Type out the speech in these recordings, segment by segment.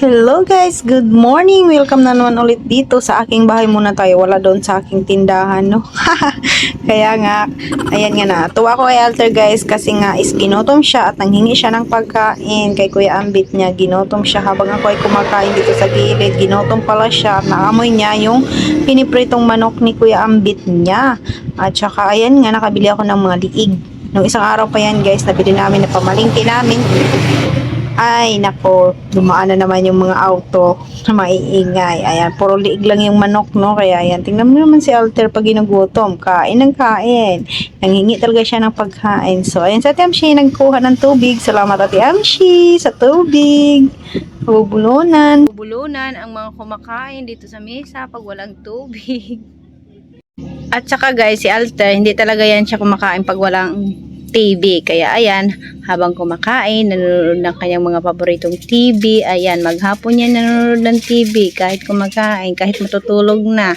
Hello guys, good morning. Welcome na naman ulit dito sa aking bahay. Muna tayo, wala doon sa aking tindahan, no? Kaya nga, ayan nga na. Tuwa ko kay Alter guys kasi nga is ginutom siya at nanghingi siya ng pagkain kay Kuya Ambit niya. Ginutom siya habang ako ay kumakain dito sa gilid. Ginutom pala siya at naamoy niya yung pinipritong manok ni Kuya Ambit niya. At saka ayan nga, nakabili ako ng mga liig. Nung isang araw pa yan guys, nabili namin na pamalingki namin. Ay, nako, dumaan na naman yung mga auto na maiingay. Ayan, puro liig lang yung manok, no? Kaya ayan, tingnan mo naman si Alter pag ginugutom. Kain ng kain. Nanghingi talaga siya ng pagkain. So, ayan, sa Ate Amshi, nagkuha ng tubig. Salamat Ate Amshi sa tubig. Bubulunan. Bubulunan ang mga kumakain dito sa mesa pag walang tubig. At saka guys, si Alter, hindi talaga yan siya kumakain pag walang TV. Kaya ayan, habang kumakain, nanonood ng kanyang mga paboritong TV. Ayan, maghapon yan nanonood ng TV kahit kumakain, kahit matutulog na.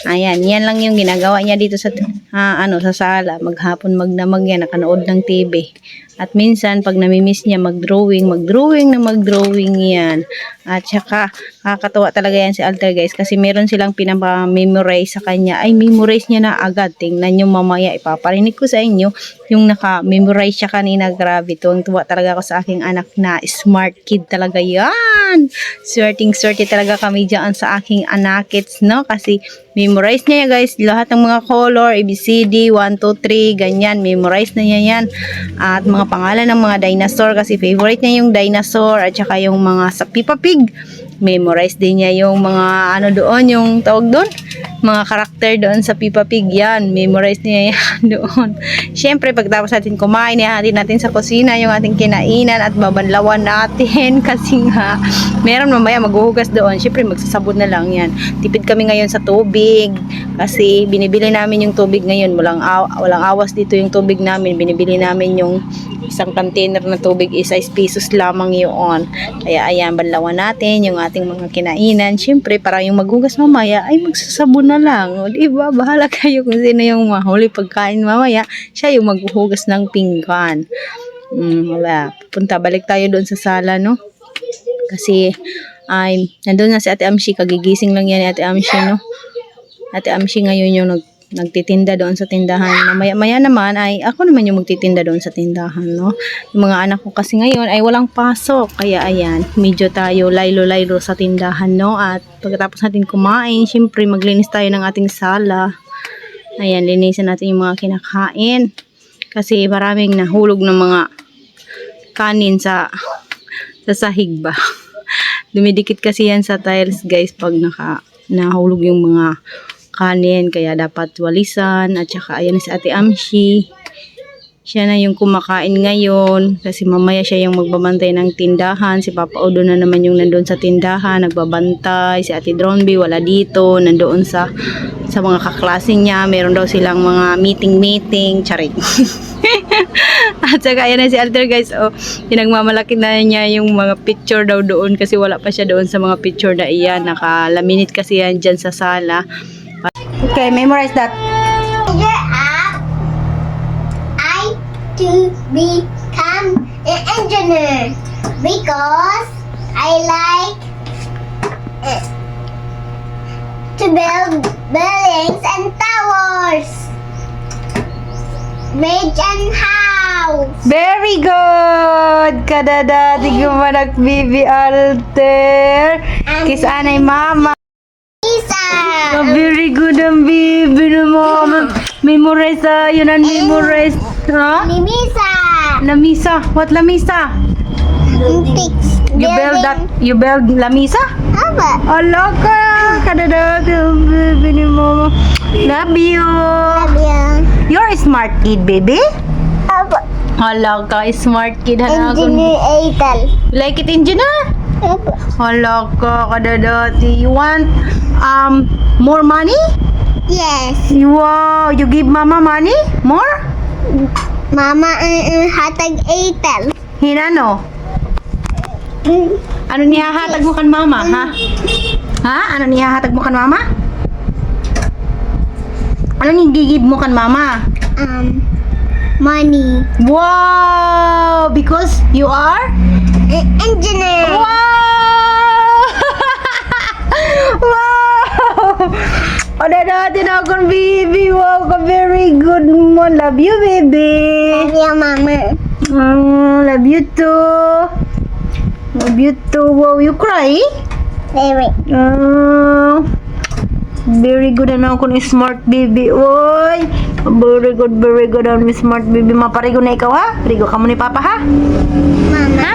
Ayan, yan lang yung ginagawa niya dito sa sa sala. Maghapon magdamag yan, nakanood ng TV. At minsan pag namimiss niya mag-drawing yan. At saka kakatuwa talaga yan si Alter guys kasi meron silang pinapa-memorize sa kanya. Ay, memorize niya na agad. Tingnan nyo mamaya, ipaparinig ko sa inyo yung naka-memorize siya kanina. Grabe, tuwang-tuwa talaga ako sa aking anak na smart kid talaga yan. Swerte talaga kami dyan sa aking anakits, no? Kasi memorize niya guys lahat ng mga color, ABCD, 1, 2, 3, ganyan. Memorize na niya yan. At mga pangalan ng mga dinosaur kasi favorite niya yung dinosaur at saka yung mga sa Peppa Pig. Memorize din niya yung mga ano doon, yung tawag doon, mga karakter doon sa Peppa Pig yan. Memorize niya yan doon. Siyempre, pagtapos natin kumain, ihahatid natin sa kusina yung ating kinainan at babanlawan natin kasi nga, meron mamaya maghuhugas doon. Siyempre, magsasabon na lang yan. Tipid kami ngayon sa tubig kasi binibili namin yung tubig ngayon. Walang awas dito yung tubig namin. Binibili namin yung isang container na tubig is 6 pesos lamang yun. Kaya ayan, banlawan natin yung ating mga kinainan. Siyempre, para yung maghugas mamaya ay magsasabon na lang. O, diba? Bahala kayo kung sino yung mahuli pagkain mamaya. Siya yung maghuhugas ng pinggan. Wala. Balik tayo doon sa sala, no? Kasi ay nandun na si Ate Amshi. Kagigising lang yan ni Ate Amshi, no? Ate Amshi ngayon yung nagtitinda doon sa tindahan. Maya naman ay ako naman yung magtitinda doon sa tindahan, no? Yung mga anak ko kasi ngayon ay walang pasok. Kaya ayan, medyo tayo laylo-laylo sa tindahan, no? At pagkatapos natin kumain, syempre maglinis tayo ng ating sala. Ayan, linisin natin yung mga kinakain. Kasi maraming nahulog ng mga kanin sa sahig ba. Dumidikit kasi yan sa tiles, guys, pag nahulog yung mga kanin, kaya dapat walisan. At saka ayan si Ate Amshi, siya na yung kumakain ngayon kasi mamaya siya yung magbabantay ng tindahan. Si Papa Odo na naman yung nandoon sa tindahan nagbabantay. Si Ate Dronby wala dito, nandoon sa mga kaklase niya. Meron daw silang mga meeting charing. At saka ayan na si Alter guys, pinagmamalaki na niya yung mga picture daw doon kasi wala pa siya doon sa mga picture na iyan. Nakalaminate kasi yan dyan sa sala. Okay, memorize that. I to become an engineer because I like to build buildings and towers, bridge and house. Very good! Kadada, di ko manak Bibi Alter. Kiss anay mama. Very good ang Bibi na mama. Memorize yun ang memorize. Ha? Limisa. Lamisa. What lamisa? Fix. You build lamisa? Aba. Allah ka. Kadada, Bibi ni mama. Love you. Sabihan. You're a smart kid, baby. Aba. Allah ka, smart kid. Engineer Eitel. Like it, engineer? Aba. Hala ka, kadadati. You want more money? Yes. Wow, you give mama money? More? Mama hatag Eitel. Hinano? Ano nihahatag mo kan mama, ha? Ha? Ano nihahatag mo kan mama? Ano nigigib mo kan mama? Money. Wow! Because you are? Engineer. Wow! Wow! Ada natin akong baby. Wow, ka very good mo. Love you, baby. Love you, Mama. Love you too. Love you too. Wow, you cry? Very. Very good na ako ni smart baby. Oy, very good ang smart baby. Maparigo na ikaw ha? Parigo ka mo ni Papa ha? Mama.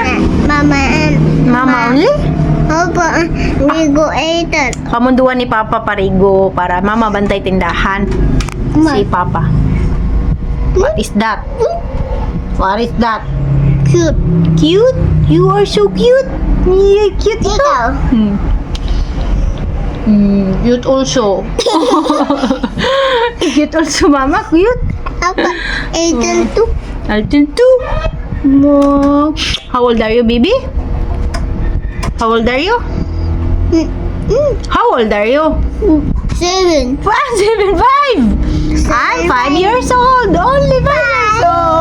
Mama. Mama only? Opo. Ligo eater. Kamunduan ni Papa parigo para mama bantay tindahan. Si Papa. What is that? What is that? Cute. Cute? You are so cute. Yeah, cute Ikaw. Cute also. Cute also, mama. Cute. Apa? Eater too. Alton too. Mo. How old are you, baby? How old are you? How old are you? 7. 5, 7, 5. I'm 5 years old. Only 5 years old.